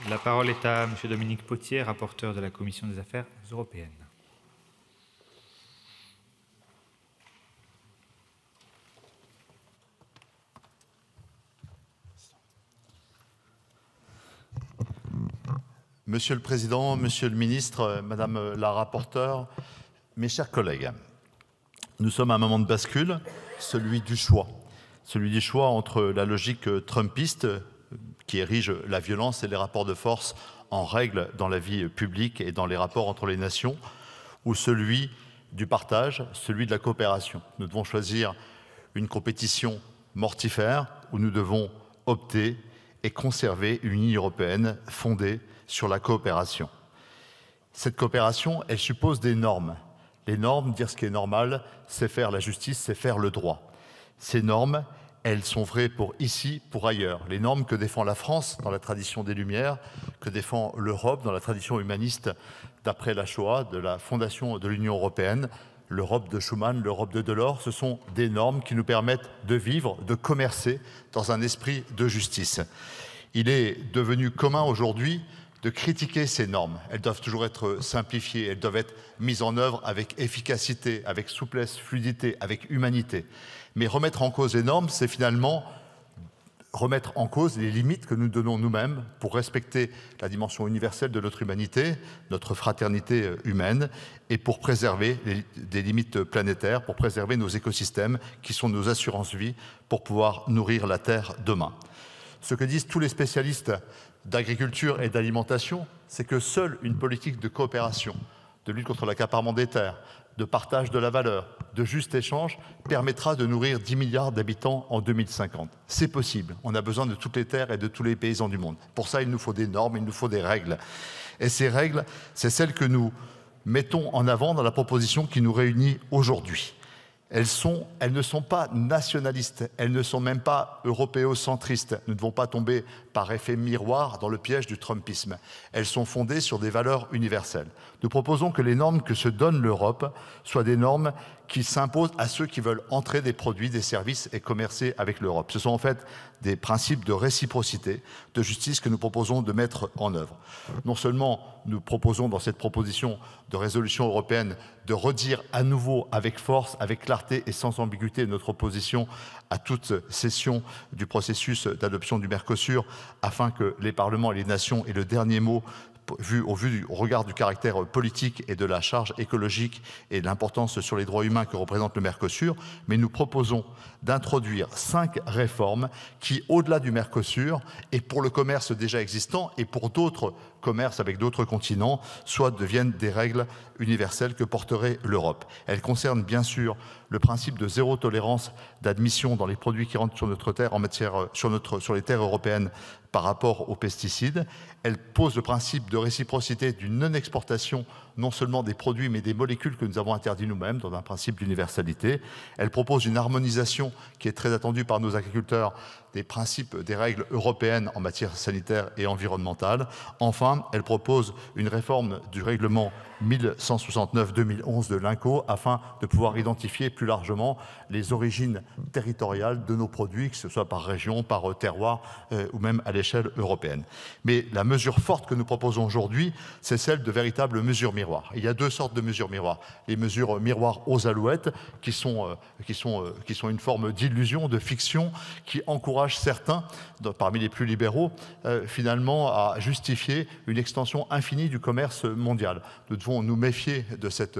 La parole est à M. Dominique Potier, rapporteur de la Commission des Affaires européennes. Monsieur le Président, Monsieur le Ministre, Madame la rapporteure, mes chers collègues, nous sommes à un moment de bascule, celui du choix entre la logique trumpiste qui érige la violence et les rapports de force en règle dans la vie publique et dans les rapports entre les nations, ou celui du partage, celui de la coopération. Nous devons choisir une compétition mortifère où nous devons opter et conserver une Union européenne fondée sur la coopération. Cette coopération, elle suppose des normes. Les normes, dire ce qui est normal, c'est faire la justice, c'est faire le droit. Ces normes, elles sont vraies pour ici, pour ailleurs. Les normes que défend la France dans la tradition des Lumières, que défend l'Europe dans la tradition humaniste d'après la Shoah, de la fondation de l'Union européenne, l'Europe de Schuman, l'Europe de Delors, ce sont des normes qui nous permettent de vivre, de commercer dans un esprit de justice. Il est devenu commun aujourd'hui de critiquer ces normes. Elles doivent toujours être simplifiées, elles doivent être mises en œuvre avec efficacité, avec souplesse, fluidité, avec humanité. Mais remettre en cause les normes, c'est finalement remettre en cause les limites que nous donnons nous-mêmes pour respecter la dimension universelle de notre humanité, notre fraternité humaine, et pour préserver des limites planétaires, pour préserver nos écosystèmes qui sont nos assurances-vie pour pouvoir nourrir la Terre demain. Ce que disent tous les spécialistes d'agriculture et d'alimentation, c'est que seule une politique de coopération, de lutte contre l'accaparement des terres, de partage de la valeur, de juste échange, permettra de nourrir 10 milliards d'habitants en 2050. C'est possible. On a besoin de toutes les terres et de tous les paysans du monde. Pour ça, il nous faut des normes, il nous faut des règles. Et ces règles, c'est celles que nous mettons en avant dans la proposition qui nous réunit aujourd'hui. Elles ne sont pas nationalistes, elles ne sont même pas européocentristes. Nous ne devons pas tomber par effet miroir dans le piège du trumpisme. Elles sont fondées sur des valeurs universelles. Nous proposons que les normes que se donne l'Europe soient des normes qui s'imposent à ceux qui veulent entrer des produits, des services et commercer avec l'Europe. Ce sont en fait des principes de réciprocité, de justice que nous proposons de mettre en œuvre. Non seulement nous proposons dans cette proposition de résolution européenne de redire à nouveau avec force, avec clarté et sans ambiguïté notre opposition à toute cession du processus d'adoption du Mercosur afin que les parlements et les nations aient le dernier mot au regard du caractère politique et de la charge écologique et de l'importance sur les droits humains que représente le Mercosur, mais nous proposons d'introduire 5 réformes qui, au-delà du Mercosur, et pour le commerce déjà existant et pour d'autres commerces avec d'autres continents, soit deviennent des règles universelles que porterait l'Europe. Elles concernent bien sûr le principe de zéro tolérance d'admission dans les produits qui rentrent sur notre terre sur les terres européennes par rapport aux pesticides. Elle pose le principe de réciprocité d'une non-exportation non seulement des produits mais des molécules que nous avons interdits nous-mêmes dans un principe d'universalité. Elle propose une harmonisation qui est très attendue par nos agriculteurs des principes, des règles européennes en matière sanitaire et environnementale. Enfin, elle propose une réforme du règlement 1169-2011 de l'INCO afin de pouvoir identifier plus largement les origines territoriales de nos produits, que ce soit par région, par terroir ou même à l'échelle européenne. Mais la mesure forte que nous proposons aujourd'hui, c'est celle de véritables mesures miroirs. Il y a 2 sortes de mesures miroirs. Les mesures miroirs aux alouettes, qui sont une forme d'illusion, de fiction, qui encouragent certains, parmi les plus libéraux, finalement à justifier une extension infinie du commerce mondial. Nous devons nous méfier de cette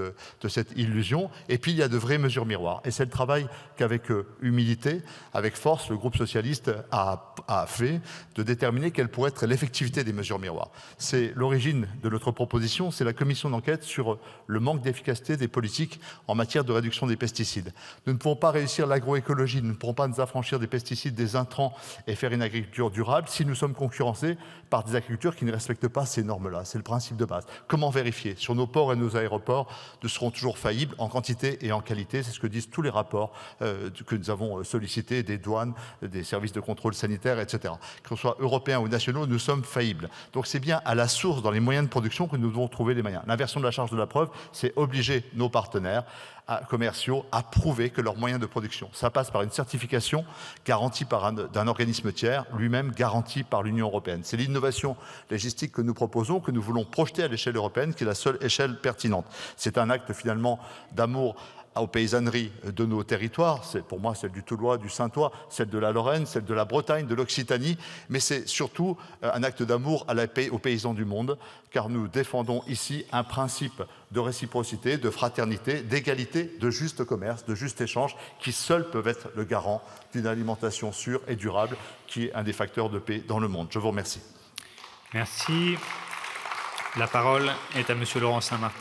illusion. Et puis il y a de vraies mesures miroirs. Et c'est le travail qu'avec humilité, avec force, le groupe socialiste a fait de déterminer quelle pourrait être l'effectivité des mesures miroirs. C'est l'origine de notre proposition, c'est la commission d'enquête sur le manque d'efficacité des politiques en matière de réduction des pesticides. Nous ne pouvons pas réussir l'agroécologie, nous ne pourrons pas nous affranchir des pesticides, des intrants et faire une agriculture durable si nous sommes concurrencés par des agricultures qui ne respectent pas ces normes-là. C'est le principe de base. Comment vérifier? Sur nos ports et nos aéroports, nous serons toujours faillibles en quantité et en qualité. C'est c'est ce que disent tous les rapports que nous avons sollicités, des douanes, des services de contrôle sanitaire, etc. Que ce soit européens ou nationaux, nous sommes faillibles. Donc c'est bien à la source, dans les moyens de production, que nous devons trouver les moyens. L'inversion de la charge de la preuve, c'est obliger nos partenaires commerciaux à prouver que leurs moyens de production. Ça passe par une certification garantie par d'un organisme tiers, lui-même garanti par l'Union européenne. C'est l'innovation logistique que nous proposons, que nous voulons projeter à l'échelle européenne, qui est la seule échelle pertinente. C'est un acte finalement d'amour aux paysanneries de nos territoires, c'est pour moi celle du Toulois, du Saintois, celle de la Lorraine, celle de la Bretagne, de l'Occitanie, mais c'est surtout un acte d'amour aux paysans du monde, car nous défendons ici un principe de réciprocité, de fraternité, d'égalité, de juste commerce, de juste échange, qui seuls peuvent être le garant d'une alimentation sûre et durable, qui est un des facteurs de paix dans le monde. Je vous remercie. Merci. La parole est à Monsieur Laurent Saint-Martin.